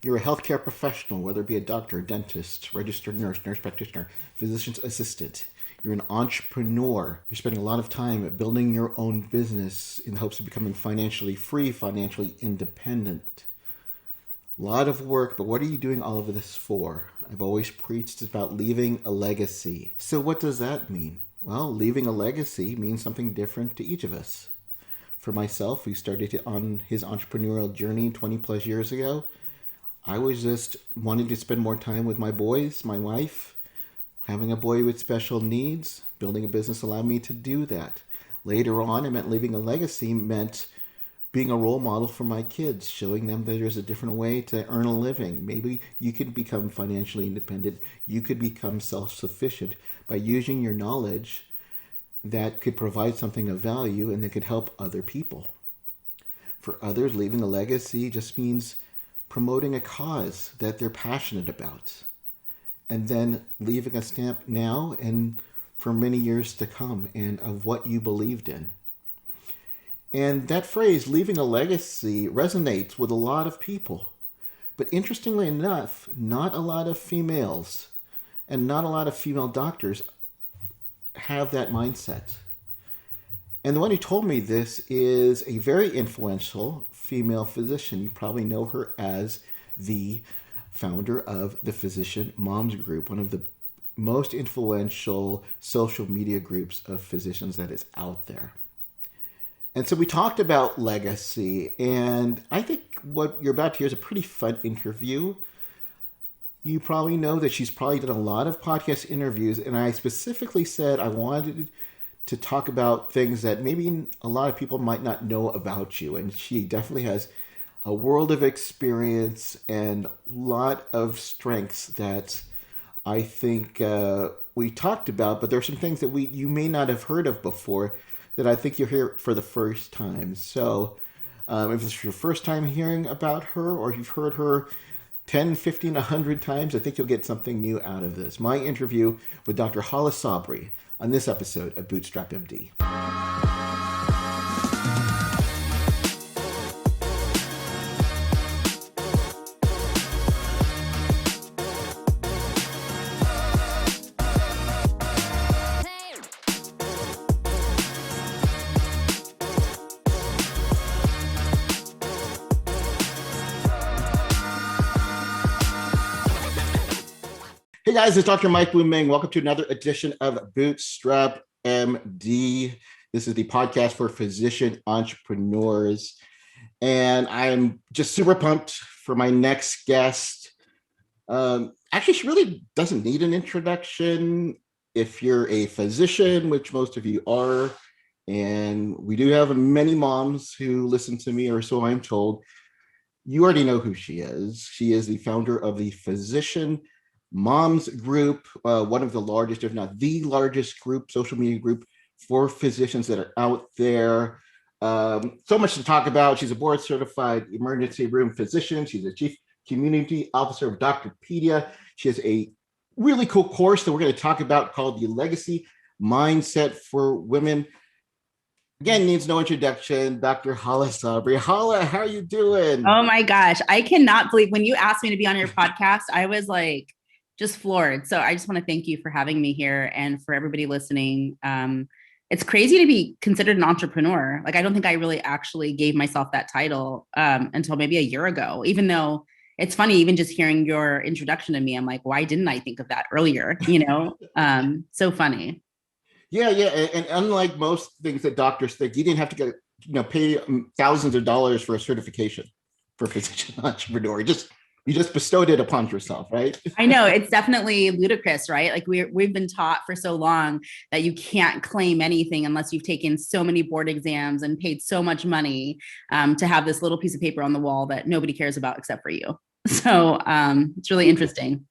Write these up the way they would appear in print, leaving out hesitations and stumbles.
You're a healthcare professional, whether it be a doctor, dentist, registered nurse, nurse practitioner, physician's assistant. You're an entrepreneur. You're spending a lot of time building your own business in hopes of becoming financially free, financially independent. A lot of work, but what are you doing all of this for? I've always preached about leaving a legacy. So what does that mean? Well, leaving a legacy means something different to each of us. For myself, who started on his entrepreneurial journey 20 plus years ago, I was just wanting to spend more time with my boys, my wife. Having a boy with special needs, building a business allowed me to do that. Later on, it meant leaving a legacy meant being a role model for my kids, showing them that there's a different way to earn a living. Maybe you could become financially independent. You could become self-sufficient by using your knowledge that could provide something of value and that could help other people. For others, leaving a legacy just means promoting a cause that they're passionate about, and then leaving a stamp now and for many years to come and of what you believed in. And that phrase, leaving a legacy, resonates with a lot of people. But interestingly enough, not a lot of females and not a lot of female doctors have that mindset. And the one who told me this is a very influential female physician. You probably know her as the founder of the Physician Moms Group, one of the most influential social media groups of physicians that is out there. And so we talked about legacy, and I think what you're about to hear is a pretty fun interview. You probably know that she's probably done a lot of podcast interviews, and I specifically said I wanted to talk about things that maybe a lot of people might not know about you. And she definitely has a world of experience and a lot of strengths that I think we talked about, but there are some things that you may not have heard of before that I think you'll hear for the first time. So if it's your first time hearing about her, or you've heard her 10, 15, 100 times, I think you'll get something new out of this. My interview with Dr. Hala Sabry on this episode of Bootstrap MD. Hey guys, it's Dr. Mike Blooming. Welcome to another edition of Bootstrap MD. This is the podcast for physician entrepreneurs. And I'm just super pumped for my next guest. Actually, she really doesn't need an introduction. If you're a physician, which most of you are, and we do have many moms who listen to me, or so I'm told, you already know who she is. She is the founder of the Physician Moms Group, one of the largest, if not the largest group, social media group for physicians that are out there. So much to talk about. She's a board certified emergency room physician. She's a chief community officer of Doctorpedia. She has a really cool course that we're going to talk about called the Legacy Mindset for Women. Again, needs no introduction, Dr. Hala Sabry. Hala, how are you doing? Oh my gosh. I cannot believe when you asked me to be on your podcast, I was like, just floored. So I just want to thank you for having me here, and for everybody listening. It's crazy to be considered an entrepreneur. Like, I don't think I really actually gave myself that title until maybe a year ago, even though it's funny, even just hearing your introduction to me, I'm like, why didn't I think of that earlier? So funny. Yeah. And unlike most things that doctors think, you didn't have to pay thousands of dollars for a certification for physician entrepreneur. You just bestowed it upon yourself, right? I know, it's definitely ludicrous, right? Like we've been taught for so long that you can't claim anything unless you've taken so many board exams and paid so much money to have this little piece of paper on the wall that nobody cares about except for you. So it's really interesting.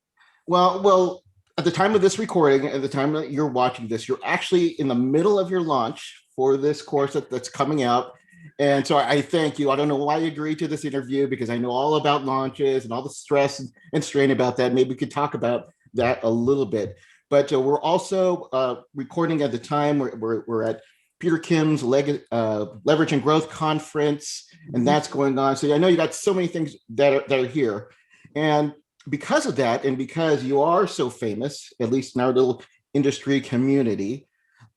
Well, at the time of this recording, at the time that you're watching this, you're actually in the middle of your launch for this course that's coming out. And so I thank you. I don't know why you agreed to this interview, because I know all about launches and all the stress and strain about that. Maybe we could talk about that a little bit. But we're also recording at the time. We're at Peter Kim's Leverage and Growth Conference, and that's going on. So I know you got so many things that are here. And because of that, and because you are so famous, at least in our little industry community,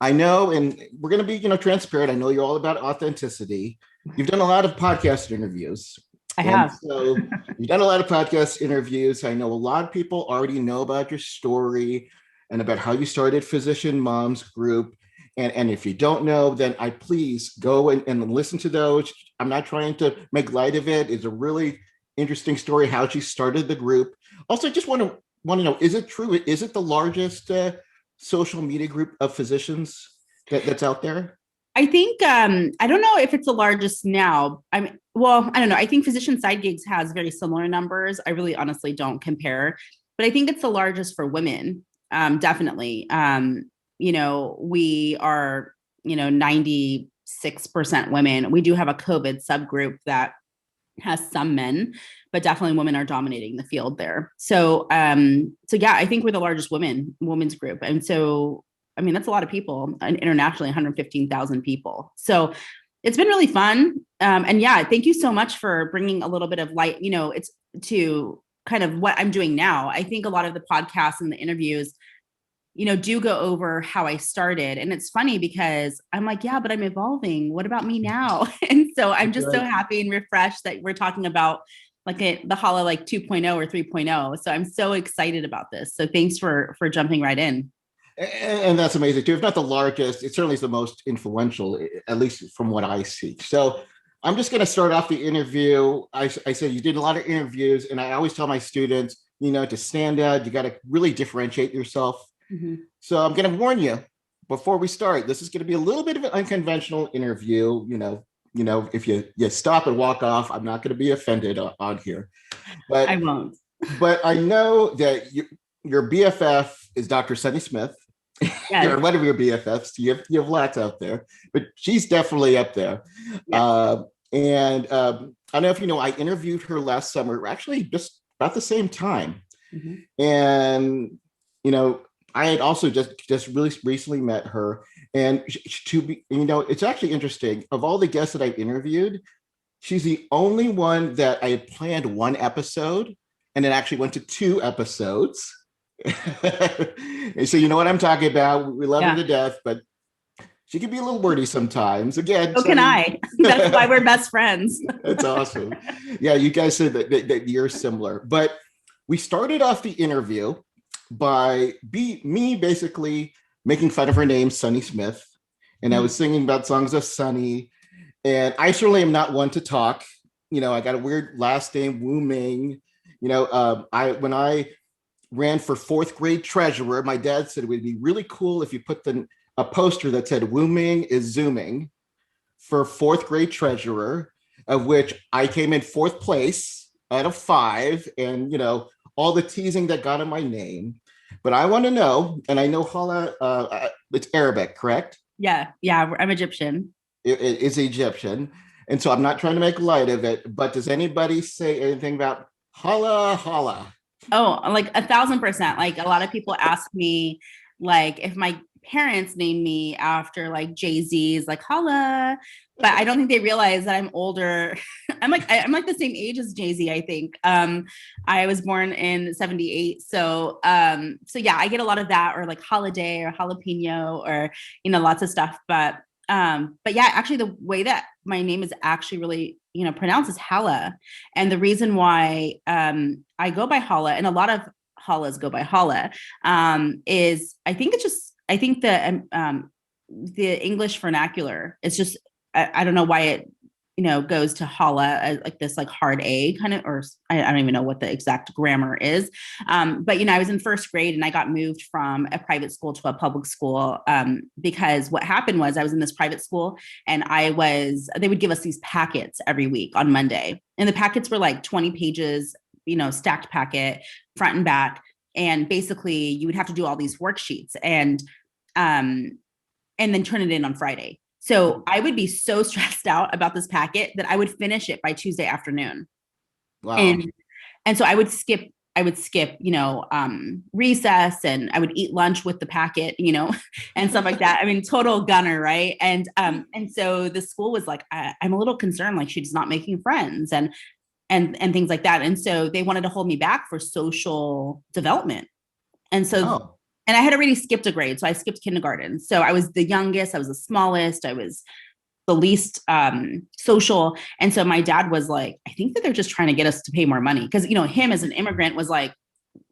I know, and we're going to be, transparent. I know you're all about authenticity. You've done a lot of podcast interviews. I And have. so you've done a lot of podcast interviews. I know a lot of people already know about your story and about how you started Physician Moms Group. And if you don't know, then I please go and listen to those. I'm not trying to make light of it. It's a really interesting story how she started the group. Also, I just want to know, is it true? Is it the largest social media group of physicians that's out there? I think I don't know if it's the largest now. I don't know. I think Physician Side Gigs has very similar numbers. I really honestly don't compare, but I think it's the largest for women. Definitely. We are, 96% women. We do have a COVID subgroup that has some men, but definitely women are dominating the field there. So yeah, I think we're the largest women's group. And so, I mean, that's a lot of people, and internationally 115,000 people. So it's been really fun. And yeah, thank you so much for bringing a little bit of light, it's to kind of what I'm doing now. I think a lot of the podcasts and the interviews, do go over how I started. And it's funny because I'm like, yeah, but I'm evolving. What about me now? And so I'm just so happy and refreshed that we're talking about like the Hala like 2.0 or 3.0. So I'm so excited about this. So thanks for jumping right in. And that's amazing too. If not the largest, it certainly is the most influential, at least from what I see. So I'm just going to start off the interview. I said you did a lot of interviews, and I always tell my students, to stand out, you got to really differentiate yourself. Mm-hmm. So I'm going to warn you before we start, this is going to be a little bit of an unconventional interview. If you stop and walk off, I'm not going to be offended on here. But I won't. But I know that your BFF is Dr. Sunny Smith. Yes. Or one of your BFFs. You have lots out there, but she's definitely up there. Yes. I don't know if you know, I interviewed her last summer, actually just about the same time. Mm-hmm. And I had also just really recently met her, and it's actually interesting. Of all the guests that I've interviewed, she's the only one that I had planned one episode, and it actually went to 2 episodes. And so you know what I'm talking about. We love her to death, but she can be a little wordy sometimes. Again, so can I. That's why we're best friends. That's awesome. Yeah, you guys said that you're similar. But we started off the interview by me basically making fun of her name, Sunny Smith. And I was singing about songs of Sunny. And I certainly am not one to talk. I got a weird last name, Wu Ming. When I ran for 4th grade treasurer, my dad said it would be really cool if you put a poster that said Wu Ming is zooming for 4th grade treasurer, of which I came in 4th place out of 5. And, all the teasing that got in my name. But I want to know, and I know Hala, it's Arabic, correct? Yeah, I'm Egyptian. It is Egyptian. And so I'm not trying to make light of it, but does anybody say anything about Hala? Oh, like 1,000%. Like a lot of people ask me, like, if my parents named me after like Jay-Z's, like Hala, but I don't think they realize that I'm older. I'm like the same age as Jay-Z, I think. I was born in 78. So yeah, I get a lot of that, or like holiday or jalapeno, or, lots of stuff. But yeah, actually the way that my name is actually really, pronounced is Hala. And the reason why I go by Hala, and a lot of Halas go by Hala, is I think the English vernacular is just, I don't know why it, goes to Hala, like this like hard A kind of, or I don't even know what the exact grammar is. But, I was in 1st grade and I got moved from a private school to a public school, because what happened was I was in this private school, and they would give us these packets every week on Monday. And the packets were like 20 pages, stacked packet, front and back. And basically you would have to do all these worksheets and then turn it in on Friday. So I would be so stressed out about this packet that I would finish it by Tuesday afternoon. Wow. And so I would skip, recess, and I would eat lunch with the packet, and stuff like that. I mean, total gunner. Right. And so the school was like, I'm a little concerned, like she's not making friends. And and things like that. And so they wanted to hold me back for social development. And so, Oh, and I had already skipped a grade. So I skipped kindergarten. So I was the youngest, I was the smallest, I was the least social. And so my dad was like, I think that they're just trying to get us to pay more money. Cause, you know, him as an immigrant was like,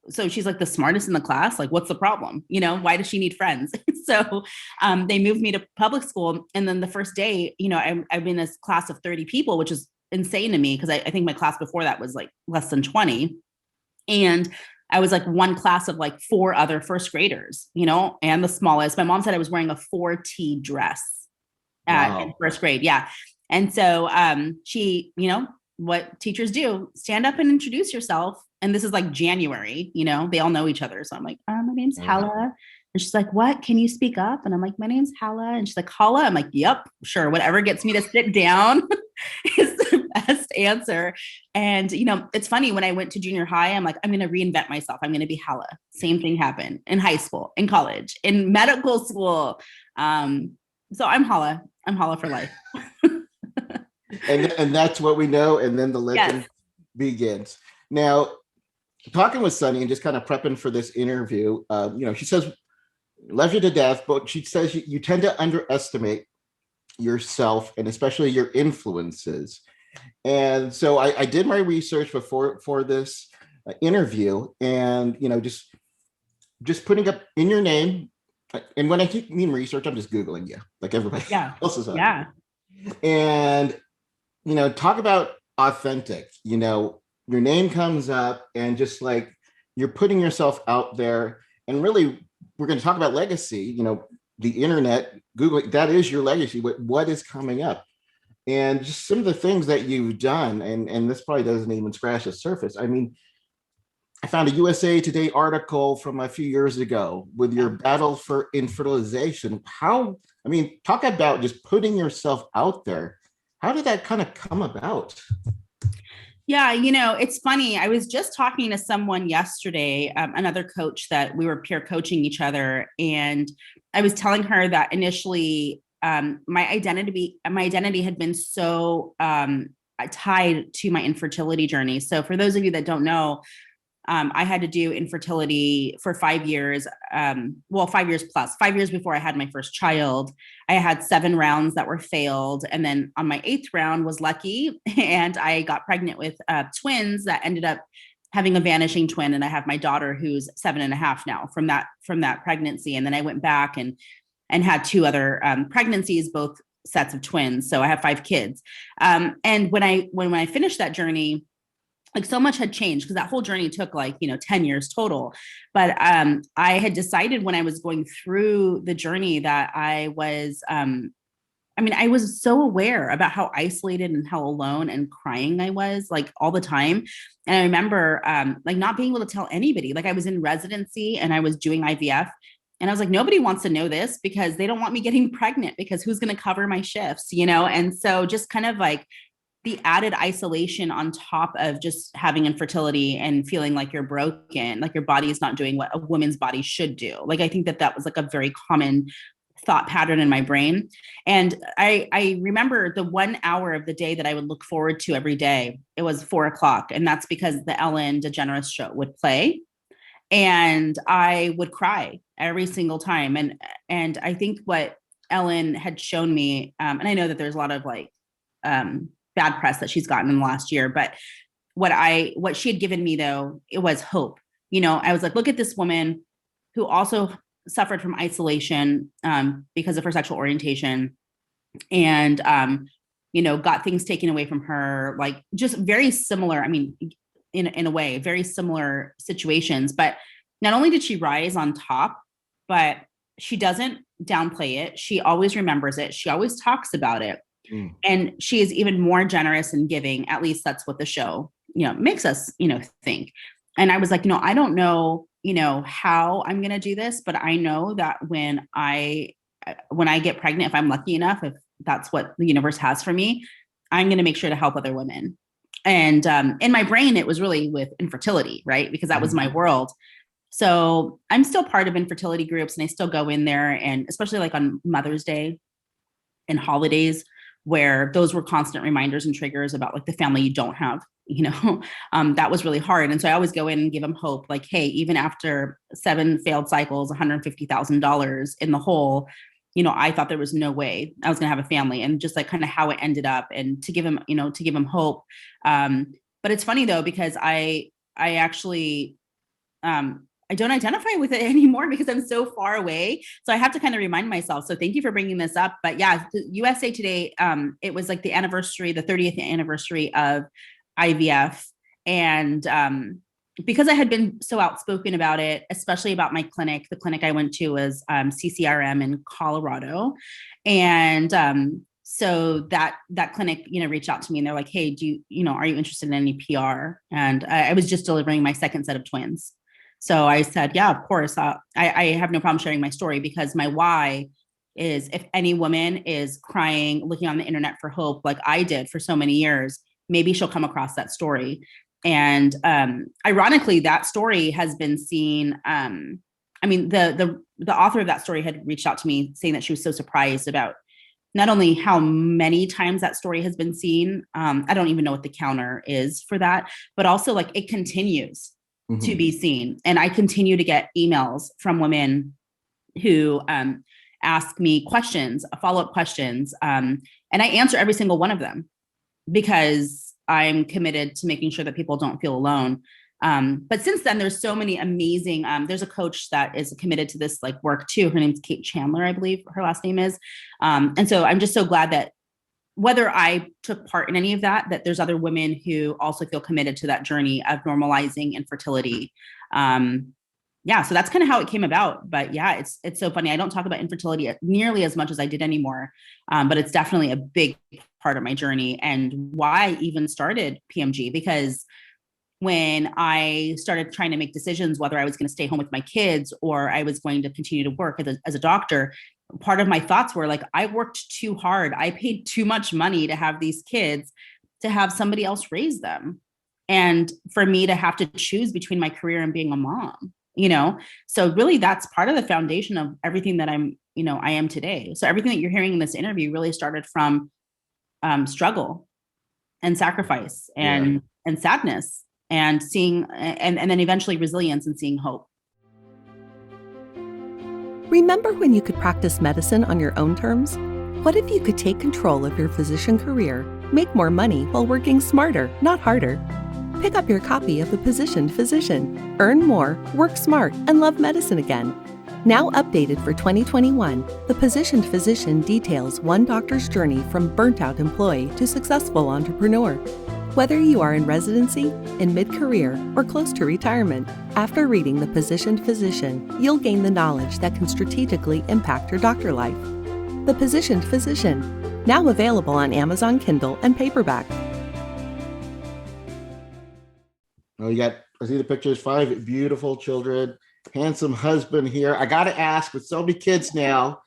so she's like the smartest in the class. Like, what's the problem? You know, why does she need friends? So they moved me to public school. And then the first day, you know, I'm in a class of 30 people, which is insane to me because I think my class before that was like less than 20. And I was like one class of like 4 other first graders, you know, and the smallest. My mom said I was wearing a 4T dress in wow. first grade. Yeah. And so she, you know, what teachers do, stand up and introduce yourself. And this is like January, you know, they all know each other. So I'm like, my name's Wow. Hala. And she's like, what? Can you speak up? And I'm like, my name's Hala. And she's like, Hala. I'm like, yep, sure. Whatever gets me to sit down is the best answer. And, you know, it's funny when I went to junior high, I'm like, I'm going to reinvent myself. I'm going to be Hala. Same thing happened in high school, in college, in medical school. So I'm Hala. I'm Hala for life. And that's what we know. And then the Yes. legend begins. Now, talking with Sunny and just kind of prepping for this interview, you know, she says, love you to death, but she says you tend to underestimate yourself and especially your influences. And so I did my research before for this interview, and you know, just putting up in your name. And when I mean research, I'm just Googling you, like everybody Yeah. else is on. Yeah. And you know, talk about authentic. You know, your name comes up, and just like you're putting yourself out there, and really, we're going to talk about legacy. You know, the internet, Google, that is your legacy. What is coming up? And just some of the things that you've done, and this probably doesn't even scratch the surface. I mean, I found a USA Today article from a few years ago with your Yeah. battle for infertilization. How, I mean, talk about just putting yourself out there. How did that kind of come about? Yeah, you know, it's funny. I was just talking to someone yesterday, another coach that we were peer coaching each other, and I was telling her that initially my identity had been so tied to my infertility journey. So for those of you that don't know, I had to do infertility for 5 years. Well, 5 years plus, 5 years before I had my first child. I had 7 rounds that were failed. And then on my 8th round was lucky. And I got pregnant with twins that ended up having a vanishing twin. And I have my daughter who's 7.5 now from that pregnancy. And then I went back and had 2 other pregnancies, both sets of twins. So I have 5 kids. And when I finished that journey, like so much had changed because that whole journey took like, you know, 10 years total. But I had decided when I was going through the journey that I was, I was so aware about how isolated and how alone and crying I was like all the time. And I remember like not being able to tell anybody, like I was in residency and I was doing IVF. And I was like, nobody wants to know this because they don't want me getting pregnant because who's going to cover my shifts, you know? And so just kind of like the added isolation on top of just having infertility and feeling like you're broken, like your body is not doing what a woman's body should do. Like, I think that was like a very common thought pattern in my brain. And I remember the 1 hour of the day that I would look forward to every day. It was 4:00. And that's because the Ellen DeGeneres show would play. And I would cry every single time. And I think what Ellen had shown me, and I know that there's a lot of like, bad press that she's gotten in the last year. But what she had given me though, it was hope. You know, I was like, look at this woman who also suffered from isolation because of her sexual orientation and, you know, got things taken away from her, like just very similar. I mean, in a way, very similar situations. But not only did she rise on top, but she doesn't downplay it. She always remembers it. She always talks about it. Mm. And she is even more generous and giving. At least that's what the show, you know, makes us, you know, think. And I was like, you know, I don't know, you know, how I'm going to do this, but I know that when I get pregnant, if I'm lucky enough, if that's what the universe has for me, I'm going to make sure to help other women. And in my brain, it was really with infertility, right? Because that was my world. So I'm still part of infertility groups and I still go in there, and especially like on Mother's Day and holidays, where those were constant reminders and triggers about like the family you don't have, that was really hard. And so I always go in and give them hope, like, hey, even after 7 failed cycles, $150,000 in the hole, I thought there was no way I was going to have a family, and just like kind of how it ended up, and to give him, hope. But it's funny though, because I actually, I don't identify with it anymore because I'm so far away. So I have to kind of remind myself. So thank you for bringing this up. But yeah, the USA Today, it was like the 30th anniversary of IVF. And because I had been so outspoken about it, especially about my clinic, the clinic I went to was CCRM in Colorado. And so that clinic, reached out to me, and they're like, hey, are you interested in any PR? And I was just delivering my second set of twins. So I said, yeah, of course. I have no problem sharing my story, because my why is, if any woman is crying, looking on the internet for hope, like I did for so many years, maybe she'll come across that story. And ironically, that story has been seen. The author of that story had reached out to me saying that she was so surprised about not only how many times that story has been seen. I don't even know what the counter is for that, but also like it continues to be seen. And I continue to get emails from women who ask me questions, follow-up questions. And I answer every single one of them, because I'm committed to making sure that people don't feel alone. But since then, there's so many amazing, there's a coach that is committed to this like work too. Her name's Kate Chandler, I believe her last name is. And so I'm just so glad that whether I took part in any of that, that there's other women who also feel committed to that journey of normalizing infertility. So that's kind of how it came about. But yeah, it's so funny. I don't talk about infertility nearly as much as I did anymore, but it's definitely a big part of my journey, and why I even started PMG, because when I started trying to make decisions whether I was going to stay home with my kids or I was going to continue to work as a doctor, part of my thoughts were like, I worked too hard. I paid too much money to have these kids, to have somebody else raise them. And for me to have to choose between my career and being a mom, so really that's part of the foundation of everything that I am today. So everything that you're hearing in this interview really started from struggle and sacrifice and sadness, and seeing, and then eventually resilience and seeing hope. Remember when you could practice medicine on your own terms? What if you could take control of your physician career, make more money while working smarter, not harder? Pick up your copy of The Positioned Physician. Earn more, work smart, and love medicine again. Now updated for 2021, The Positioned Physician details one doctor's journey from burnt-out employee to successful entrepreneur. Whether you are in residency, in mid-career, or close to retirement, after reading The Positioned Physician, you'll gain the knowledge that can strategically impact your doctor life. The Positioned Physician, now available on Amazon Kindle and paperback. Oh, I see the pictures, 5 beautiful children, handsome husband here. I got to ask, with so many kids now,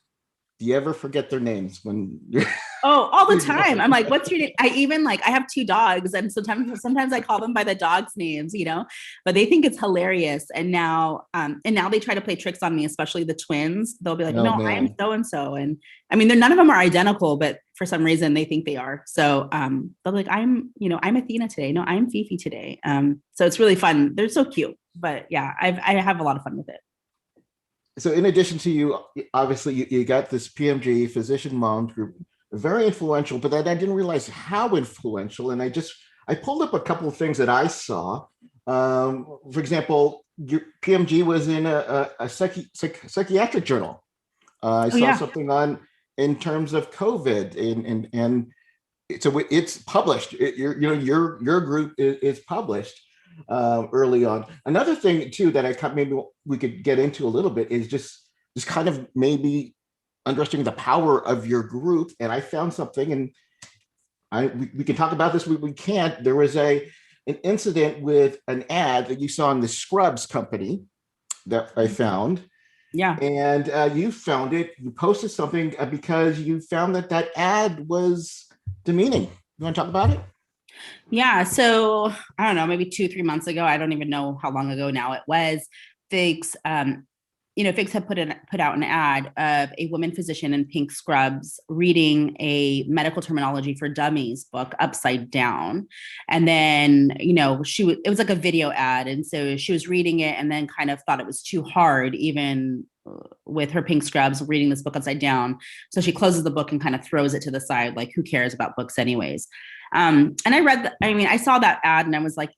do you ever forget their names when you're... Oh, all the time. I'm like, what's your name? I have 2 dogs, and sometimes I call them by the dogs' names, but they think it's hilarious. And now they try to play tricks on me, especially the twins. They'll be like, no, I am so-and-so. And I mean, none of them are identical, but for some reason they think they are. So they're like, I'm Athena today. No, I'm Fifi today. So it's really fun. They're so cute, but yeah, I have a lot of fun with it. So in addition to you, obviously you got this PMG Physician Moms group, very influential, but then I didn't realize how influential. And I pulled up a couple of things that I saw. For example, your PMG was in a psychiatric journal. I saw something in terms of COVID, and so it's published. Your group is published early on. Another thing too that I maybe we could get into a little bit is just kind of maybe understanding the power of your group. And I found something, and we can talk about this. We can't. There was an incident with an ad that you saw in the Scrubs company that I found. Yeah. And you found it. You posted something because you found that ad was demeaning. You want to talk about it? Yeah. So I don't know, maybe 2-3 months ago, I don't even know how long ago now it was. Figs Figs had put out an ad of a woman physician in pink scrubs reading a medical terminology for dummies book upside down. And then, it was like a video ad. And so she was reading it and then kind of thought it was too hard, even with her pink scrubs reading this book upside down. So she closes the book and kind of throws it to the side, like, who cares about books anyways? And I saw that ad and I was like,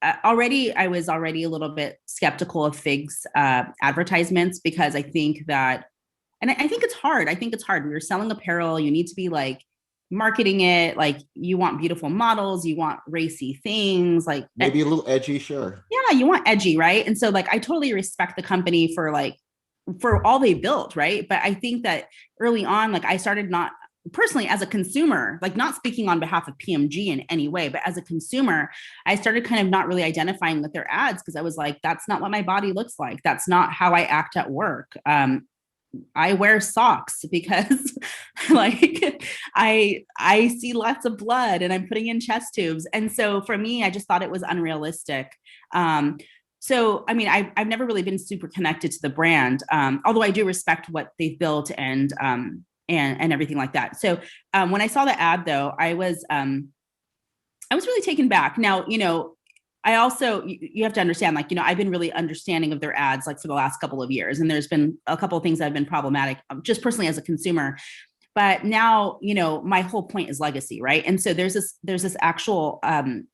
I was already a little bit skeptical of Fig's advertisements, because I think that, and I think it's hard. I think it's hard. We're selling apparel. You need to be like marketing it. Like, you want beautiful models, you want racy things, like maybe a little edgy. Sure. Yeah. You want edgy. Right. And so like, I totally respect the company for all they built. Right. But I think that early on, like, I started not personally as a consumer, like, not speaking on behalf of PMG in any way, but as a consumer, I started kind of not really identifying with their ads, because I was like, that's not what my body looks like. That's not how I act at work. I wear socks because like I see lots of blood and I'm putting in chest tubes. And so for me, I just thought it was unrealistic. So, I've never really been super connected to the brand, although I do respect what they've built and everything like that. So when I saw the ad, though, I was really taken back. Now, I also, you have to understand, like, I've been really understanding of their ads, like, for the last couple of years. And there's been a couple of things that have been problematic, just personally as a consumer. But now, my whole point is legacy, right? And so there's this actual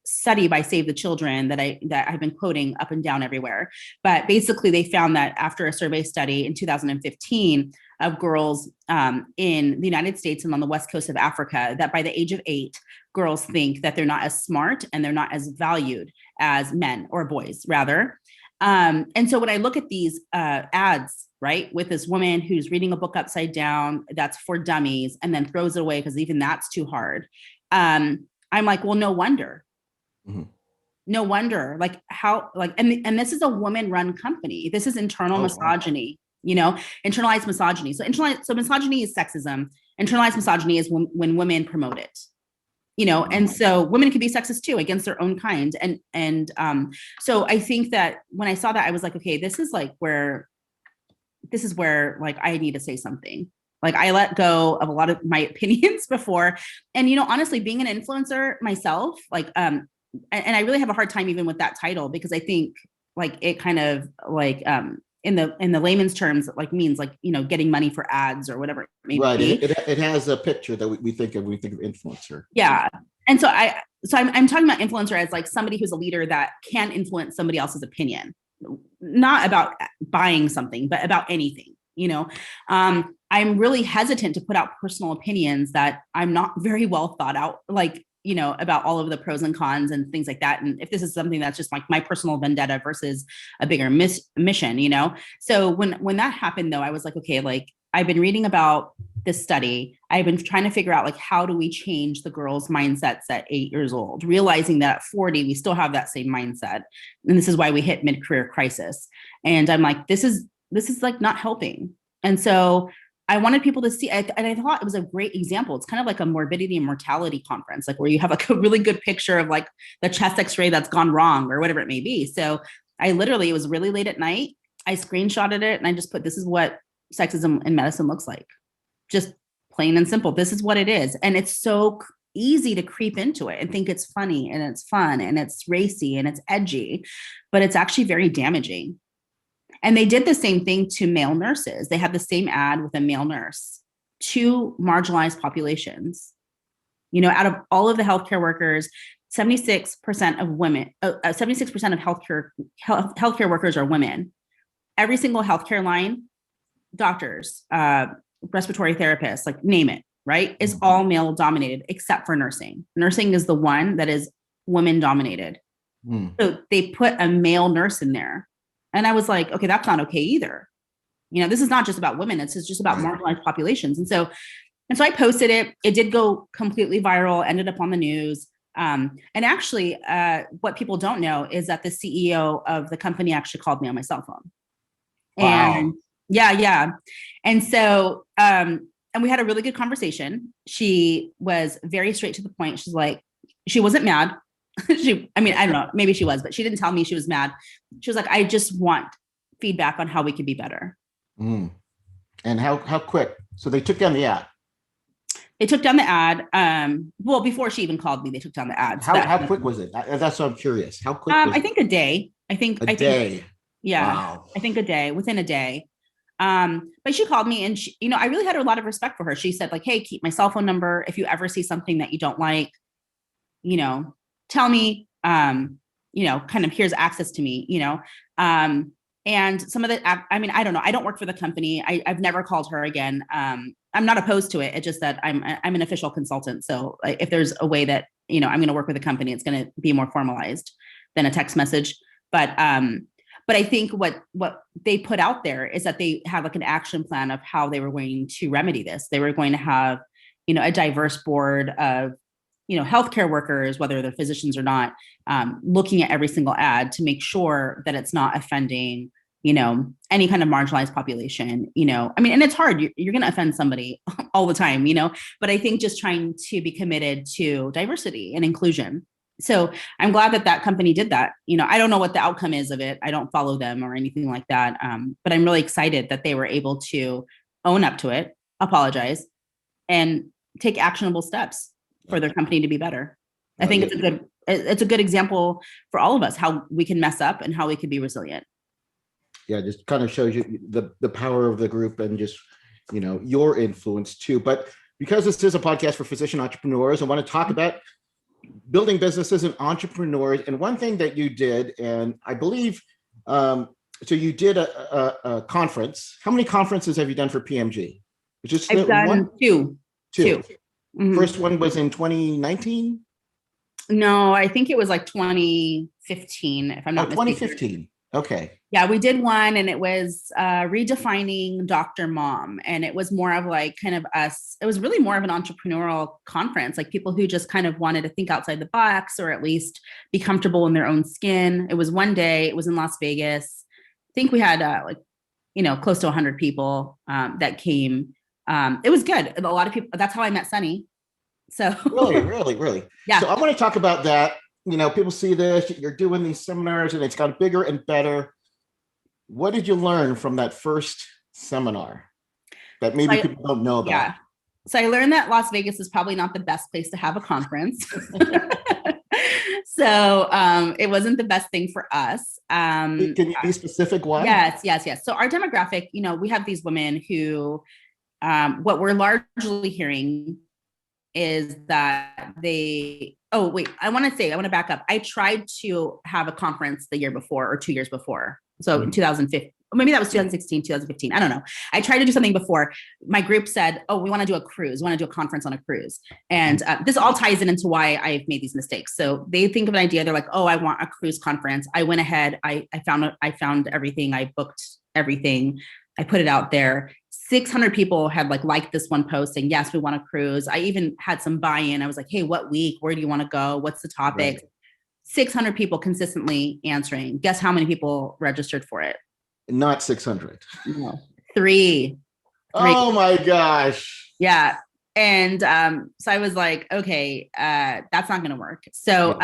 study by Save the Children that I've been quoting up and down everywhere. But basically, they found that after a survey study in 2015 of girls in the United States and on the west coast of Africa, that by the age of 8, girls think that they're not as smart and they're not as valued as men, or boys rather. And so when I look at these ads, right, with this woman who's reading a book upside down that's for dummies and then throws it away because even that's too hard, I'm like, well, no wonder. Mm-hmm. No wonder. Like, how, like, and this is a woman-run company. This is internal misogyny. Wow. Internalized misogyny. So misogyny is sexism. Internalized misogyny is when women promote it. And so women can be sexist too against their own kind. And so I think that when I saw that, I was like, okay, this is where like I need to say something. Like, I let go of a lot of my opinions before. And, honestly, being an influencer myself, like, and I really have a hard time even with that title, because I think like it kind of like, in the layman's terms, like, means like, getting money for ads or whatever it may right. be. It has a picture that we think of influencer. Yeah. And so I'm talking about influencer as like somebody who's a leader that can influence somebody else's opinion, not about buying something, but about anything. I'm really hesitant to put out personal opinions that I'm not very well thought out, like, about all of the pros and cons and things like that. And if this is something that's just like my personal vendetta versus a bigger mission, So when that happened, though, I was like, okay, like, I've been reading about this study. I've been trying to figure out, like, how do we change the girls' mindsets at 8 years old, realizing that at 40, we still have that same mindset. And this is why we hit mid-career crisis. And I'm like, this is like not helping. And so I wanted people to see, and I thought it was a great example. It's kind of like a morbidity and mortality conference, like where you have like a really good picture of like the chest x-ray that's gone wrong or whatever it may be. So it was really late at night. I screenshotted it and I just put, this is what sexism in medicine looks like. Just plain and simple. This is what it is. And it's so easy to creep into it and think it's funny and it's fun and it's racy and it's edgy, but it's actually very damaging. And they did the same thing to male nurses. They had the same ad with a male nurse, 2 marginalized populations. Out of all of the healthcare workers, 76% of women, 76% of healthcare workers are women. Every single healthcare line, doctors, respiratory therapists, like, name it, right, is all male dominated except for nursing. Nursing is the one that is women dominated. So they put a male nurse in there. And I was like, okay, that's not okay either. This is not just about women. It's just about marginalized populations. And so I posted it. It did go completely viral, ended up on the news. And actually, what people don't know is that the CEO of the company actually called me on my cell phone. Wow. And yeah. And so, and we had a really good conversation. She was very straight to the point. She's like, she wasn't mad. I don't know, maybe she was, but she didn't tell me she was mad. She was like, I just want feedback on how we could be better. Mm. And how quick? So they took down the ad. They took down the ad. Well, before she even called me, they took down the ad. How quick was it? That's what I'm curious. How quick was I think a day. I think a day. Yeah. Wow. I think within a day. But she called me and she, I really had a lot of respect for her. She said like, hey, keep my cell phone number. If you ever see something that you don't like, tell me, kind of here's access to me, and some of the, I mean, I don't know. I don't work for the company. I've never called her again. I'm not opposed to it. It's just that I'm an official consultant. So if there's a way that, I'm going to work with a company, it's going to be more formalized than a text message. But I think what they put out there is that they have like an action plan of how they were going to remedy this. They were going to have, a diverse board of, healthcare workers, whether they're physicians or not, looking at every single ad to make sure that it's not offending, any kind of marginalized population, I mean, and it's hard, you're going to offend somebody all the time, but I think just trying to be committed to diversity and inclusion. So I'm glad that company did that. I don't know what the outcome is of it. I don't follow them or anything like that. But I'm really excited that they were able to own up to it, apologize, and take actionable steps for their company to be better. I think it's a good example for all of us, how we can mess up and how we can be resilient. Yeah, just kind of shows you the power of the group and just, your influence too. But because this is a podcast for physician entrepreneurs, I want to talk about building businesses and entrepreneurs. And one thing that you did, and I believe, so you did a conference. How many conferences have you done for PMG? I've done two. Mm-hmm. First one was in 2019? No, I think it was like 2015, if I'm not mistaken. 2015. Okay. Yeah, we did one, and it was redefining Dr. Mom. And it was more of like kind of us. It was really more of an entrepreneurial conference, like people who just kind of wanted to think outside the box or at least be comfortable in their own skin. It was one day. It was in Las Vegas. I think we had close to 100 people that came. It was good. A lot of people. That's how I met Sunny. So really. Yeah. So I want to talk about that. People see this, you're doing these seminars and it's gotten bigger and better. What did you learn from that first seminar that maybe people don't know about? Yeah. So I learned that Las Vegas is probably not the best place to have a conference. So it wasn't the best thing for us. Can you be specific why? Yes. So our demographic, we have these women who, what we're largely hearing is that I want to back up. I tried to have a conference the year before or 2 years before. So in 2015, maybe that was 2016, 2015. I don't know. I tried to do something before. My group said, oh, we want to do a cruise. We want to do a conference on a cruise. And this all ties into why I've made these mistakes. So they think of an idea. They're like, oh, I want a cruise conference. I went ahead. I found everything. I booked everything. I put it out there. 600 people had liked this one post saying, yes, we want a cruise. I even had some buy-in. I was like, hey, what week? Where do you want to go? What's the topic? Right. 600 people consistently answering. Guess how many people registered for it? Not 600. No, three. Oh my gosh. Yeah. And so I was like, okay, that's not going to work. So,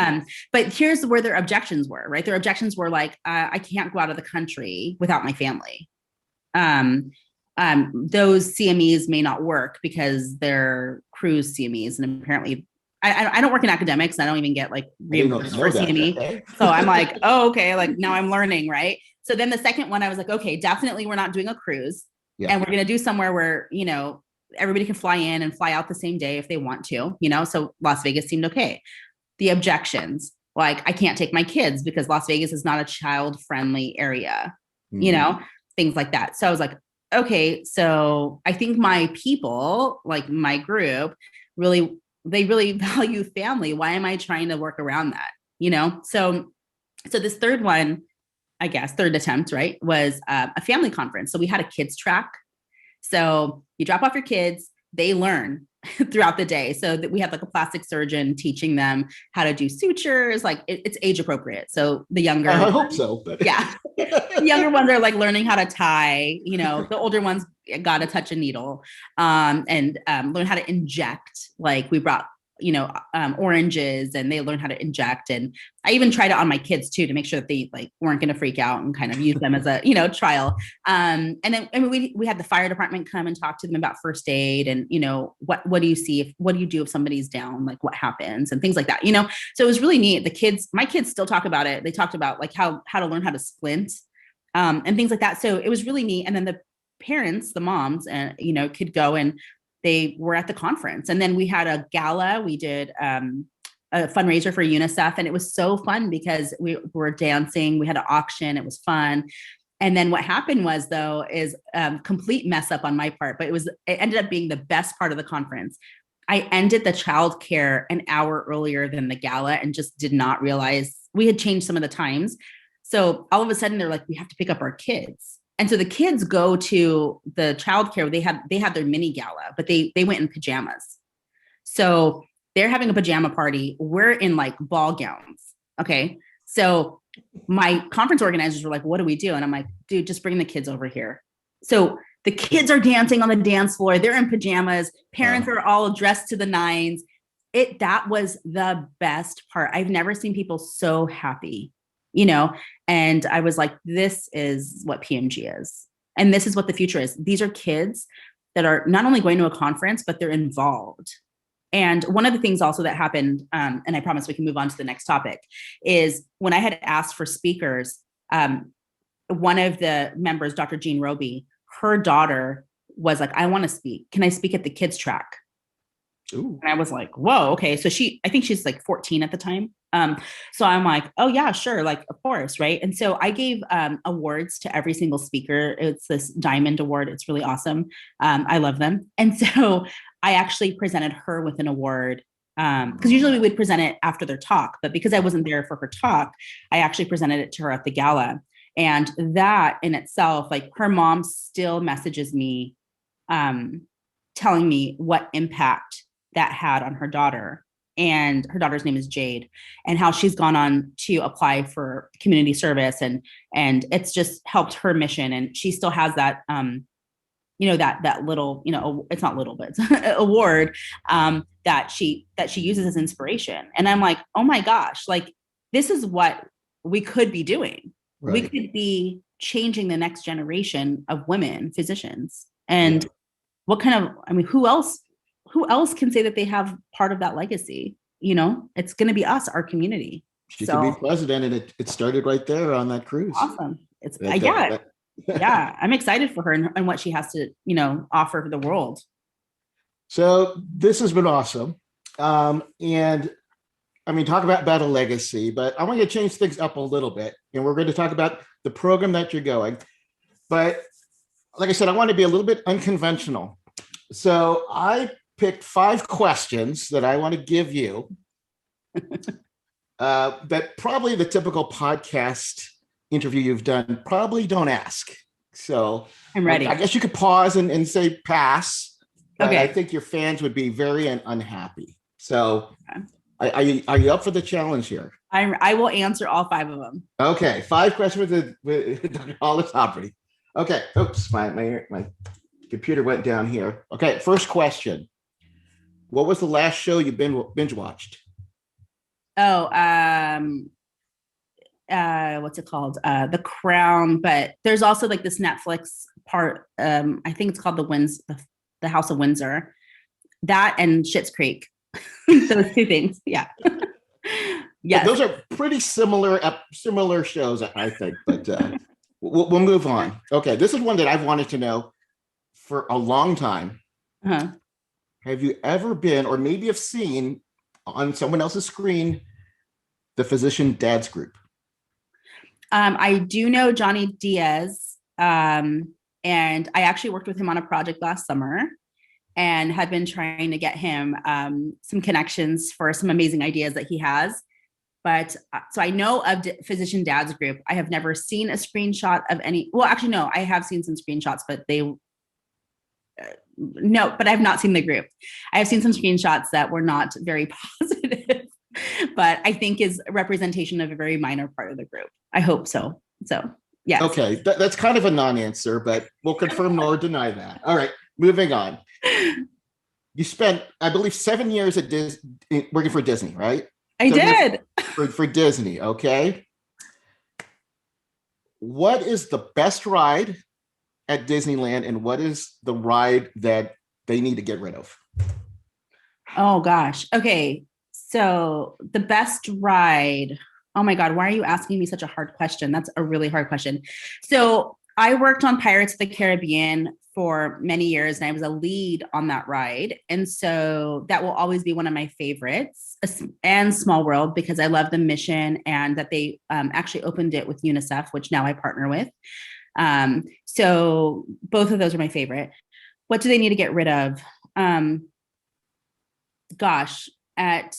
but here's where their objections were, right? Their objections were like, I can't go out of the country without my family. Those CMEs may not work because they're cruise CMEs. And apparently I don't work in academics. I don't even get reimbursed for CME. Okay. So I'm like, oh, okay. Now I'm learning. Right. So then the second one, I was like, okay, definitely we're not doing a cruise. Yeah. And we're going to do somewhere where, everybody can fly in and fly out the same day if they want to, so Las Vegas seemed okay. The objections, I can't take my kids because Las Vegas is not a child-friendly area, things like that. So I was like, okay, so I think my people, my group, they really value family. Why am I trying to work around that? So this third one, I guess, third attempt, right, was a family conference. So we had a kids track. So you drop off your kids, they learn throughout the day. So that we have a plastic surgeon teaching them how to do sutures. It's age appropriate. So the younger, I hope so. But yeah, the younger ones are learning how to tie. The older ones got to touch a needle and learn how to inject. We brought oranges, and they learn how to inject. And I even tried it on my kids too, to make sure that they like weren't going to freak out, and kind of use them as a, trial. And then we had the fire department come and talk to them about first aid, and, what do you see? What do you do if somebody's down? Like what happens, and things like that, So it was really neat. My kids still talk about it. They talked about like how to learn how to splint, and things like that. So it was really neat. And then the parents, the moms, and, could go, and they were at the conference. And then we had a gala. We did a fundraiser for UNICEF, and it was so fun because we were dancing. We had an auction. It was fun. And then what happened was, though, is complete mess up on my part, but it ended up being the best part of the conference. I ended the childcare an hour earlier than the gala, and just did not realize we had changed some of the times. So all of a sudden they're like, we have to pick up our kids. And so the kids go to the childcare. They had their mini gala, but they went in pajamas. So they're having a pajama party. We're in like ball gowns. Okay. So my conference organizers were like, what do we do? And I'm like, dude, just bring the kids over here. So the kids are dancing on the dance floor. They're in pajamas. Parents are all dressed to the nines. That was the best part. I've never seen people so happy, and I was like, this is what PMG is. And this is what the future is. These are kids that are not only going to a conference, but they're involved. And one of the things also that happened, and I promise we can move on to the next topic, is when I had asked for speakers, one of the members, Dr. Jean Roby, her daughter was like, I want to speak. Can I speak at the kids track? Ooh. And I was like, whoa, okay. So I think she's like 14 at the time. So I'm like, oh yeah, sure. Like, of course. Right. And so I gave awards to every single speaker. It's this diamond award. It's really awesome. I love them. And so I actually presented her with an award, because usually we would present it after their talk, but because I wasn't there for her talk, I actually presented it to her at the gala. And that in itself, like her mom still messages me, telling me what impact that had on her daughter. And her daughter's name is Jade, and how she's gone on to apply for community service, and it's just helped her mission. And she still has that, that little, it's not little, but it's award, that she uses as inspiration. And I'm like, oh my gosh, like this is what we could be doing. Right. We could be changing the next generation of women physicians. And who else can say that they have part of that legacy? It's going to be us, our community. She could be president, and it started right there on that cruise. Awesome. Yeah, I'm excited for her and what she has to, offer for the world. So this has been awesome. And I mean, talk about a legacy, but I want you to change things up a little bit. And we're going to talk about the program that you're going. But like I said, I want to be a little bit unconventional. So I picked 5 questions that I want to give you that probably the typical podcast interview you've done probably don't ask. So I'm ready. I guess you could pause and say pass. Okay. I think your fans would be very unhappy. So are you up for the challenge here? I will answer all 5 of them. Okay. 5 questions with Dr. Hala Sabry. Okay. Oops, my computer went down here. Okay. First question. What was the last show you binge watched? Oh, what's it called? The Crown, but there's also like this Netflix part. I think it's called the House of Windsor. That and Schitt's Creek. Those 2 things. Yeah. Yes. Those are pretty similar shows, I think, but we'll move on. Okay. This is one that I've wanted to know for a long time. Uh-huh. Have you ever been, or maybe have seen on someone else's screen, the Physician Dads Group? I do know Johnny Diaz, and I actually worked with him on a project last summer, and had been trying to get him some connections for some amazing ideas that he has. But so I know of Physician Dads Group. I have never seen a screenshot of any. Well, actually, no, I have seen some screenshots, but but I have not seen the group. I have seen some screenshots that were not very positive, but I think is a representation of a very minor part of the group. I hope so. So, yeah. Okay. That's kind of a non-answer, but we'll confirm nor deny that. All right. Moving on. You spent, I believe, 7 years at working for Disney, right? I did. For Disney, okay. What is the best ride at Disneyland, and what is the ride that they need to get rid of? Oh gosh. Okay. So the best ride. Oh my God, why are you asking me such a hard question? That's a really hard question. So I worked on Pirates of the Caribbean for many years and I was a lead on that ride. And so that will always be one of my favorites, and Small World, because I love the mission and that they actually opened it with UNICEF, which now I partner with. So both of those are my favorite. What do they need to get rid of? Gosh, at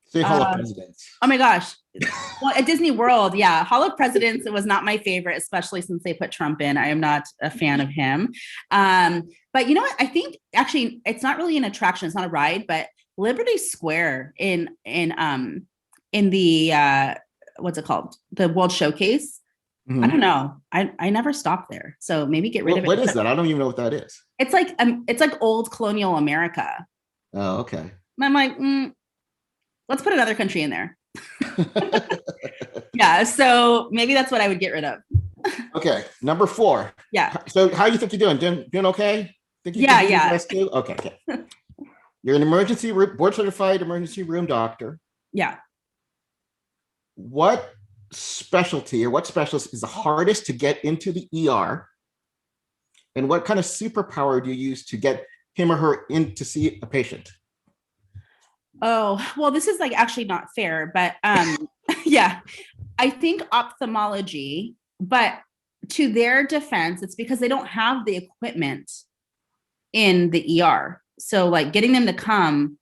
Say Hala Presidents. Oh my gosh. Well, at Disney World, yeah. Hall of Presidents, it was not my favorite, especially since they put Trump in. I am not a fan of him. But you know what? I think actually it's not really an attraction. It's not a ride, but Liberty Square in the what's it called? The World Showcase. Mhm. I don't know. I never stopped there. So maybe get rid of it. What is that? I don't even know what that is. It's like old colonial America. Oh, okay. And I'm like, let's put another country in there. Yeah, so maybe that's what I would get rid of. Okay, number 4. Yeah. So how do you think you're doing? Doing okay? Think you can do the rest too? Okay. You're an emergency room, board certified emergency room doctor. Yeah. What specialty or what specialist is the hardest to get into the ER? And what kind of superpower do you use to get him or her in to see a patient? Oh, well, this is like actually not fair, but yeah, I think ophthalmology, but to their defense, it's because they don't have the equipment in the ER. So like getting them to come,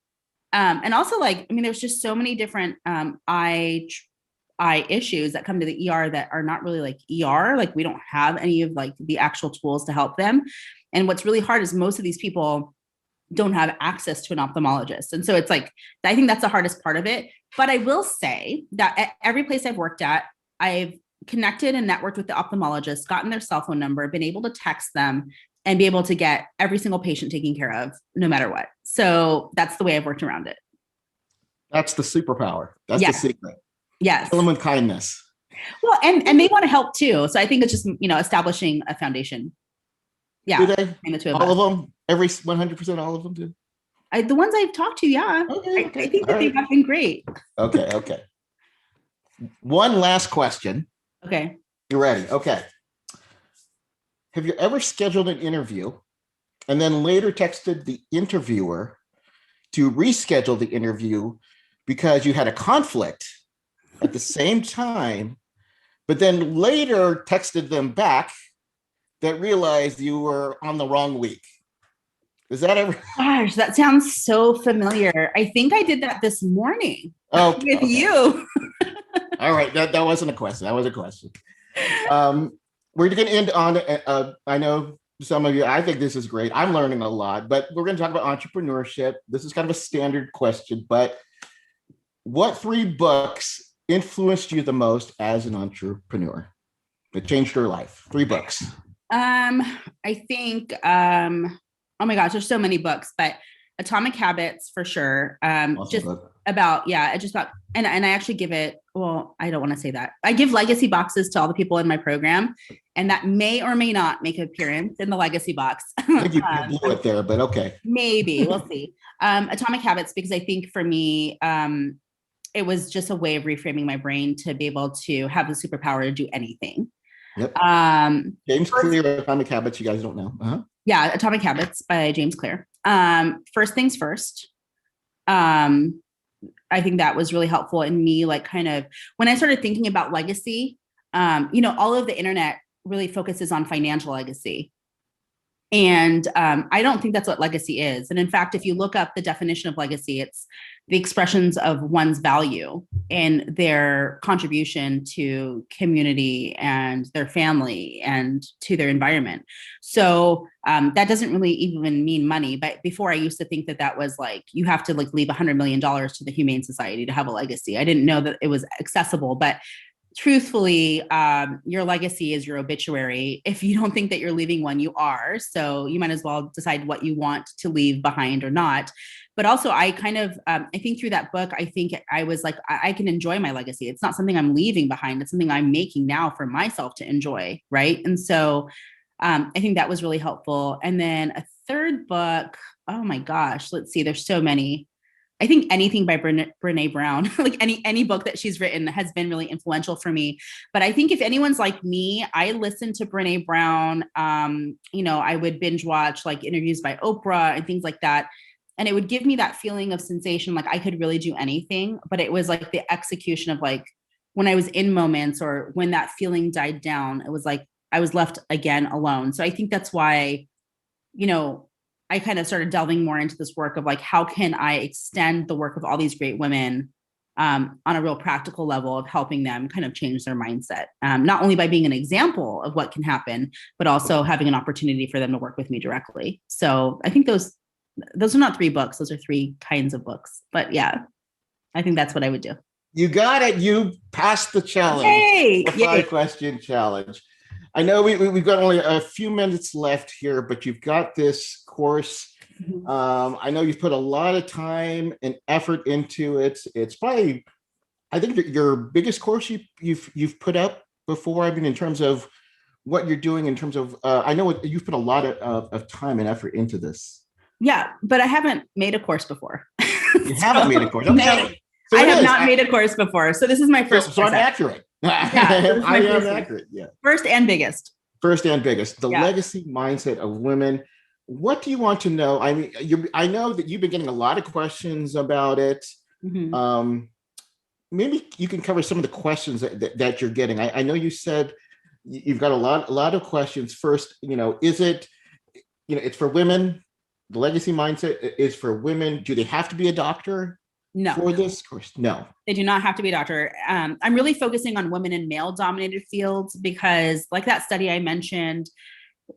and also like, I mean, there's just so many different eye issues that come to the ER that are not really like ER. Like we don't have any of like the actual tools to help them. And what's really hard is most of these people don't have access to an ophthalmologist. And so it's like, I think that's the hardest part of it. But I will say that at every place I've worked at, I've connected and networked with the ophthalmologist, gotten their cell phone number, been able to text them and be able to get every single patient taken care of no matter what. So that's the way I've worked around it. That's the superpower. That's the secret. Yes. Kill them with kindness. Well, and they want to help too. So I think it's just, establishing a foundation. Yeah. Do they? All of them? Every 100%, all of them do? The ones I've talked to, yeah. Okay. I think that they have been great. Okay. One last question. Okay. You ready? Okay. Have you ever scheduled an interview and then later texted the interviewer to reschedule the interview because you had a conflict at the same time, but then later texted them back that realized you were on the wrong week? Is that ever? Gosh, that sounds so familiar. I think I did that this morning with you. All right. That wasn't a question. That was a question. We're going to end on, I know some of you, I think this is great. I'm learning a lot, but we're going to talk about entrepreneurship. This is kind of a standard question, but what 3 books influenced you the most as an entrepreneur? That changed your life? 3 books. I think, oh my gosh, there's so many books, but Atomic Habits for sure. Awesome Just book. about, and I actually give it, well, I don't want to say that. I give legacy boxes to all the people in my program, and that may or may not make an appearance in the legacy box. I think you blew it there, but okay. Maybe, we'll see. Atomic Habits, because I think for me, it was just a way of reframing my brain to be able to have the superpower to do anything. Yep. James Clear, Atomic Habits, you guys don't know. Uh-huh. Yeah, Atomic Habits by James Clear. First Things First. I think that was really helpful in me, like kind of when I started thinking about legacy, all of the internet really focuses on financial legacy. And I don't think that's what legacy is. And in fact, if you look up the definition of legacy, it's the expressions of one's value and their contribution to community and their family and to their environment. So that doesn't really even mean money. But before, I used to think that was like, you have to like leave $100 million to the Humane Society to have a legacy. I didn't know that it was accessible, but truthfully, your legacy is your obituary. If you don't think that you're leaving one, you are. So you might as well decide what you want to leave behind or not. But also, I kind of, I think through that book, I think I was like, I can enjoy my legacy. It's not something I'm leaving behind. It's something I'm making now for myself to enjoy. Right. And so I think that was really helpful. And then a third book, oh my gosh, let's see, there's so many. I think anything by Brene Brown, like any book that she's written has been really influential for me. But I think if anyone's like me, I listen to Brene Brown. I would binge watch like interviews by Oprah and things like that. And it would give me that feeling of sensation, like I could really do anything. But it was like the execution of like when I was in moments or when that feeling died down, it was like I was left again alone. So I think that's why, I kind of started delving more into this work of like, how can I extend the work of all these great women on a real practical level of helping them kind of change their mindset, not only by being an example of what can happen, but also having an opportunity for them to work with me directly. So I think those are not 3 books. Those are 3 kinds of books. But yeah, I think that's what I would do. You got it. You passed the challenge. Yay! The 5-question challenge. I know we've got only a few minutes left here, but you've got this course. I know you've put a lot of time and effort into it. It's probably, I think, your biggest course you've put up before. I mean, in terms of what you're doing, in terms of, I know you've put a lot of time and effort into this. Yeah, but I haven't made a course before. You haven't made a course. Okay. No, so I have not made a course before. So this is my first. So I'm accurate. Yeah, I am accurate. Yeah. First and biggest. The legacy mindset of women. What do you want to know? I mean, I know that you've been getting a lot of questions about it. Mm-hmm. Maybe you can cover some of the questions that you're getting. I know you said you've got a lot of questions. First, is it, it's for women. The legacy mindset is for women. Do they have to be a doctor? No. For this course? No. They do not have to be a doctor. I'm really focusing on women in male-dominated fields because, like that study I mentioned,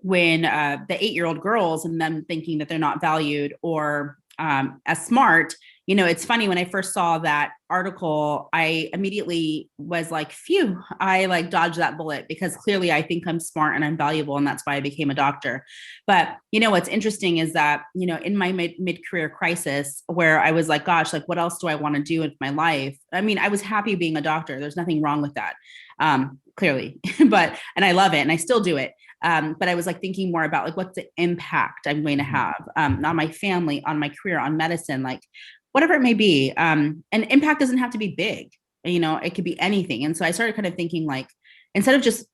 when the 8-year-old girls and them thinking that they're not valued or as smart, it's funny, when I first saw that article, I immediately was like, phew, I like dodged that bullet because clearly I think I'm smart and I'm valuable. And that's why I became a doctor. But, what's interesting is that, in my mid-career crisis where I was like, gosh, like what else do I want to do with my life? I mean, I was happy being a doctor. There's nothing wrong with that. Clearly, and I love it and I still do it. But I was like thinking more about like, what's the impact I'm going to have on my family, on my career, on medicine, like whatever it may be. And impact doesn't have to be big, it could be anything. And so I started kind of thinking like, instead of just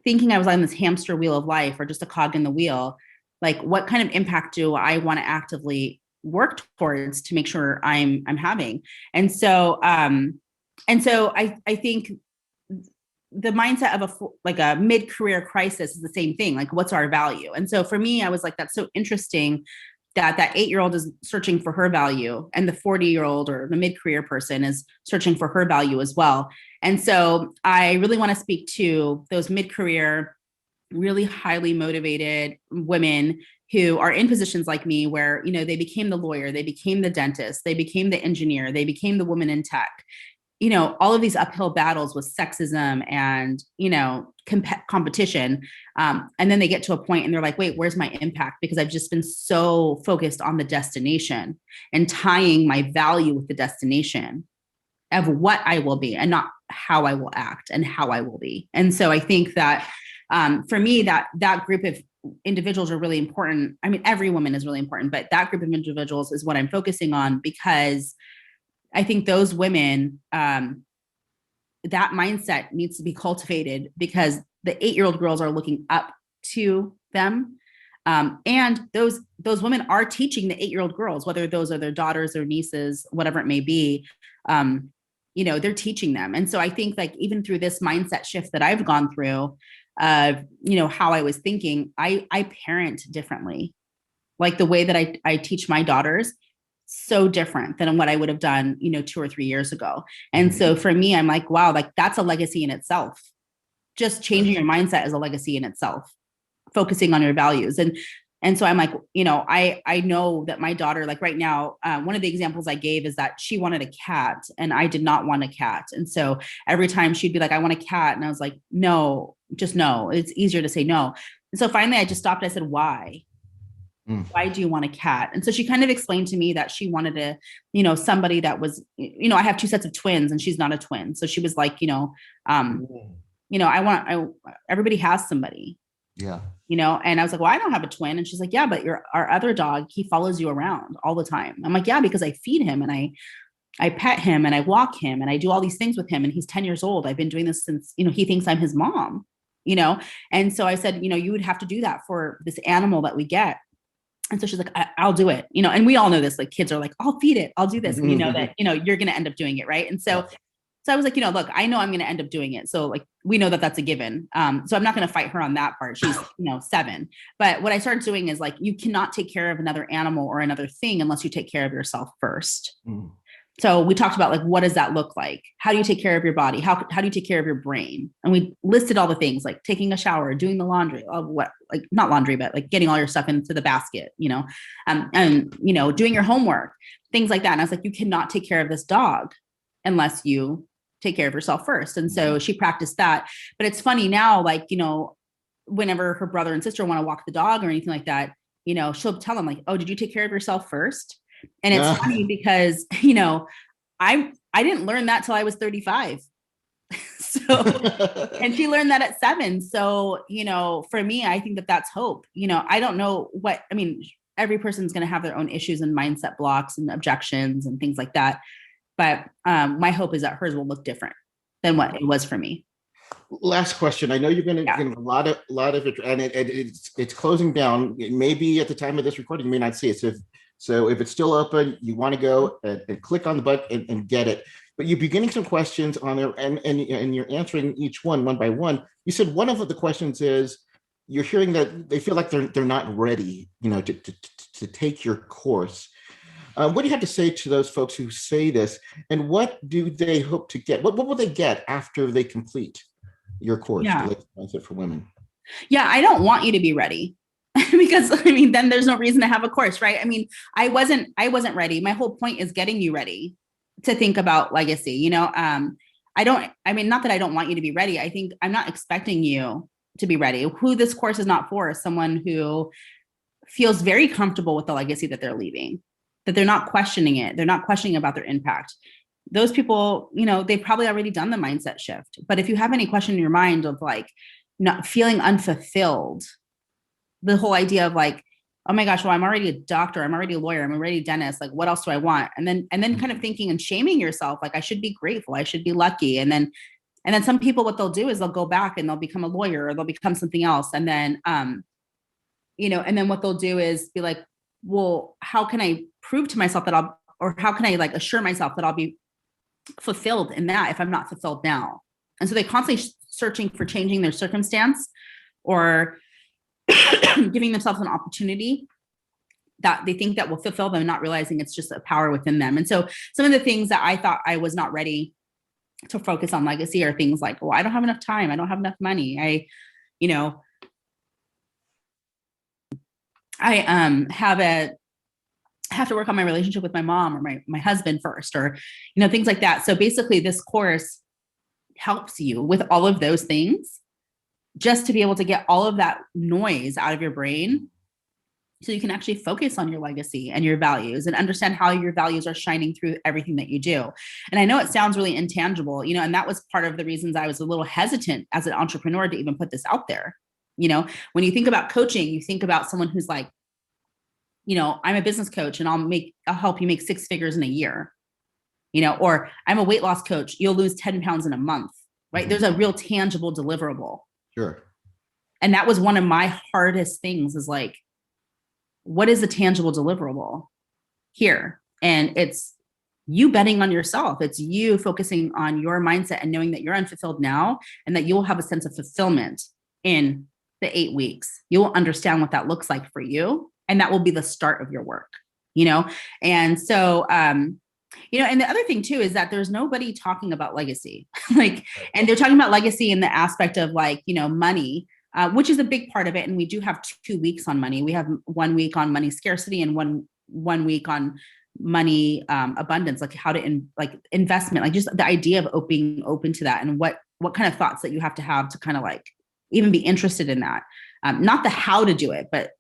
thinking I was on this hamster wheel of life or just a cog in the wheel, like what kind of impact do I want to actively work towards to make sure I'm having? And so I think the mindset of a mid-career crisis is the same thing. Like, what's our value? And so for me, I was like, that's so interesting that 8-year-old is searching for her value and the 40-year-old or the mid-career person is searching for her value as well. And so I really want to speak to those mid-career, really highly motivated women who are in positions like me where, they became the lawyer, they became the dentist, they became the engineer, they became the woman in tech. All of these uphill battles with sexism and, competition. And then they get to a point and they're like, wait, where's my impact? Because I've just been so focused on the destination and tying my value with the destination of what I will be and not how I will act and how I will be. And so I think that for me, that group of individuals are really important. I mean, every woman is really important, but that group of individuals is what I'm focusing on because I think those women, that mindset needs to be cultivated because the 8-year-old girls are looking up to them. And those women are teaching the 8-year-old girls, whether those are their daughters or nieces, whatever it may be, they're teaching them. And so I think like even through this mindset shift that I've gone through, how I was thinking, I parent differently. Like the way that I teach my daughters, so different than what I would have done, 2 or 3 years ago. And so for me, I'm like, wow, like that's a legacy in itself. Just changing your mindset is a legacy in itself, focusing on your values. And And so I'm like, I know that my daughter, like right now, one of the examples I gave is that she wanted a cat and I did not want a cat. And so every time she'd be like, I want a cat. And I was like, no, just no. It's easier to say no. And so finally I just stopped. I said, why? Why do you want a cat? And so she kind of explained to me that she wanted somebody that was, I have two sets of twins and she's not a twin. So she was like, everybody has somebody. Yeah. And I was like, well, I don't have a twin. And she's like, yeah, but our other dog, he follows you around all the time. I'm like, yeah, because I feed him and I pet him and I walk him and I do all these things with him. And he's 10 years old. I've been doing this since, he thinks I'm his mom, And so I said, you would have to do that for this animal that we get. And so she's like, I'll do it, and we all know this, like kids are like, I'll feed it. I'll do this. And that, you're going to end up doing it. Right. And so I was like, look, I know I'm going to end up doing it. So like, we know that that's a given. So I'm not going to fight her on that part. She's, 7. But what I started doing is like, you cannot take care of another animal or another thing unless you take care of yourself first. So we talked about like, what does that look like? How do you take care of your body? How do you take care of your brain? And we listed all the things like taking a shower, doing the laundry, not laundry, but like getting all your stuff into the basket, and doing your homework, things like that. And I was like, you cannot take care of this dog unless you take care of yourself first. And so she practiced that. But it's funny now, like, whenever her brother and sister want to walk the dog or anything like that, she'll tell them like, oh, did you take care of yourself first? And it's funny because, I didn't learn that till I was 35. So, and she learned that at 7. So, for me, I think that that's hope. I don't know every person's going to have their own issues and mindset blocks and objections and things like that. But my hope is that hers will look different than what it was for me. Last question. I know you're going to get a lot of it, and it's closing down. Maybe at the time of this recording, you may not see it. So if it's still open, you want to go and click on the button and get it. But you're beginning some questions on there, and you're answering each one by one. You said one of the questions is you're hearing that they feel like they're not ready, to take your course. What do you have to say to those folks who say this, and what do they hope to get? What will they get after they complete your course, the Mindset for Women? Yeah, I don't want you to be ready because then there's no reason to have a course, right? I wasn't ready. My whole point is getting you ready to think about legacy. Not that I don't want you to be ready. I think I'm not expecting you to be ready. Who this course is not for is someone who feels very comfortable with the legacy that they're leaving, that they're not questioning it. They're not questioning about their impact. Those people, they've probably already done the mindset shift. But if you have any question in your mind of like not feeling unfulfilled, the whole idea of like, oh my gosh, well, I'm already a doctor, I'm already a lawyer, I'm already a dentist. Like, what else do I want? And then kind of thinking and shaming yourself, like I should be grateful, I should be lucky. And then some people, what they'll do is they'll go back and they'll become a lawyer or they'll become something else. And then, and then what they'll do is be like, well, how can I prove to myself that how can I like assure myself that I'll be fulfilled in that if I'm not fulfilled now? And so they constantly searching for changing their circumstance or giving themselves an opportunity that they think that will fulfill them, not realizing it's just a power within them. And so some of the things that I thought I was not ready to focus on legacy are things like, well, I don't have enough time. I don't have enough money. I have to work on my relationship with my mom or my husband first, or, things like that. So basically this course helps you with all of those things, just to be able to get all of that noise out of your brain so you can actually focus on your legacy and your values and understand how your values are shining through everything that you do. And I know it sounds really intangible, and that was part of the reasons I was a little hesitant as an entrepreneur to even put this out there. When you think about coaching, you think about someone who's like, I'm a business coach and I'll help you make 6 figures in a year, or I'm a weight loss coach. You'll lose 10 pounds in a month, right? There's a real tangible deliverable. Sure. And that was one of my hardest things is like, what is a tangible deliverable here? And it's you betting on yourself. It's you focusing on your mindset and knowing that you're unfulfilled now and that you'll have a sense of fulfillment in the 8 weeks. You'll understand what that looks like for you. And that will be the start of your work, And so, and the other thing too, is that there's nobody talking about legacy, and they're talking about legacy in the aspect of like, money, which is a big part of it. And we do have 2 weeks on money. We have 1 week on money scarcity and one week on money abundance, like how to like investment, like just the idea of being open to that, and what kind of thoughts that you have to kind of like even be interested in that. Not the how to do it, but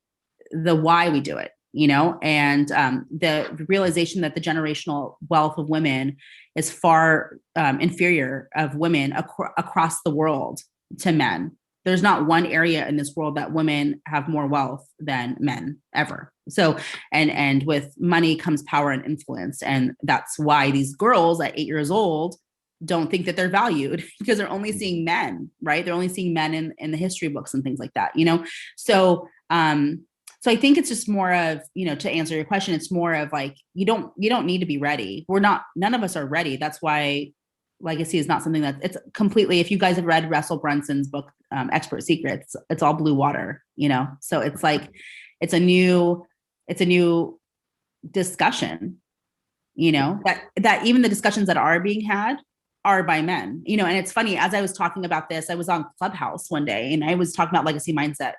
the why we do it, and the realization that the generational wealth of women is far inferior of women across the world to men. There's not one area in this world that women have more wealth than men ever. So, and with money comes power and influence. And that's why these girls at 8 years old don't think that they're valued, because they're only seeing men, right? They're only seeing men in the history books and things like that, So, so I think it's just more of, to answer your question, it's more of like, you don't need to be ready. None of us are ready. That's why legacy is not something that it's completely, if you guys have read Russell Brunson's book, Expert Secrets, it's all blue water, So it's like, it's a new discussion, that even the discussions that are being had are by men, and it's funny, as I was talking about this, I was on Clubhouse one day and I was talking about legacy mindset,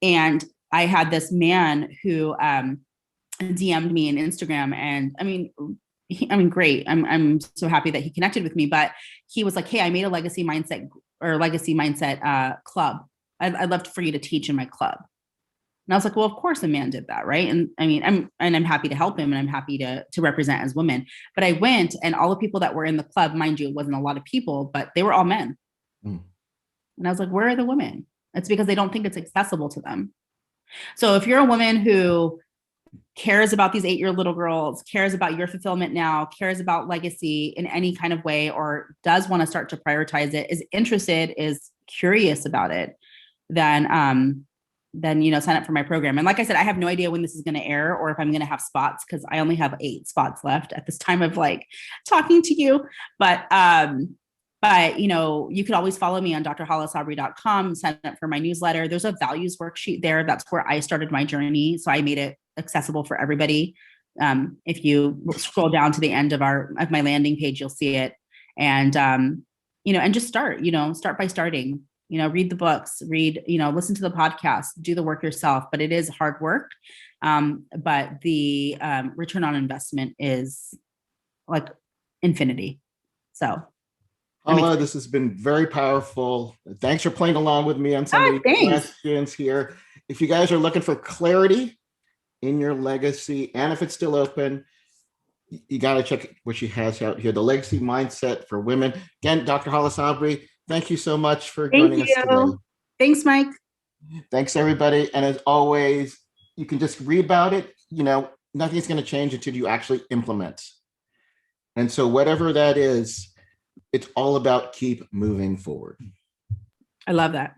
and I had this man who DM'd me in Instagram, and I mean, great. I'm so happy that he connected with me, but he was like, hey, I made a legacy mindset club. I'd love for you to teach in my club. And I was like, well, of course a man did that. Right. And I mean, I'm happy to help him, and I'm happy to represent as women, but I went, and all the people that were in the club, mind you, it wasn't a lot of people, but they were all men. And I was like, where are the women? It's because they don't think it's accessible to them. So if you're a woman who cares about these 8-year little girls, cares about your fulfillment now, cares about legacy in any kind of way, or does want to start to prioritize it, is interested, is curious about it, then sign up for my program. And like I said, I have no idea when this is going to air or if I'm going to have spots, because I only have 8 spots left at this time of like talking to you. But you could always follow me on drhalasabry.com, sign up for my newsletter. There's a values worksheet there. That's where I started my journey. So I made it accessible for everybody. If you scroll down to the end of my landing page, you'll see it. And, and just start by starting, read the books, listen to the podcast, do the work yourself, but it is hard work. But the return on investment is like infinity. So. Hala, this has been very powerful. Thanks for playing along with me on some of the questions here. If you guys are looking for clarity in your legacy, and if it's still open, you got to check what she has out here, the Legacy Mindset for Women. Again, Dr. Hala Sabry, thank you so much for joining us today. Thanks, Mike. Thanks, everybody. And as always, you can just read about it. Nothing's going to change until you actually implement. And so whatever that is, it's all about keep moving forward. I love that.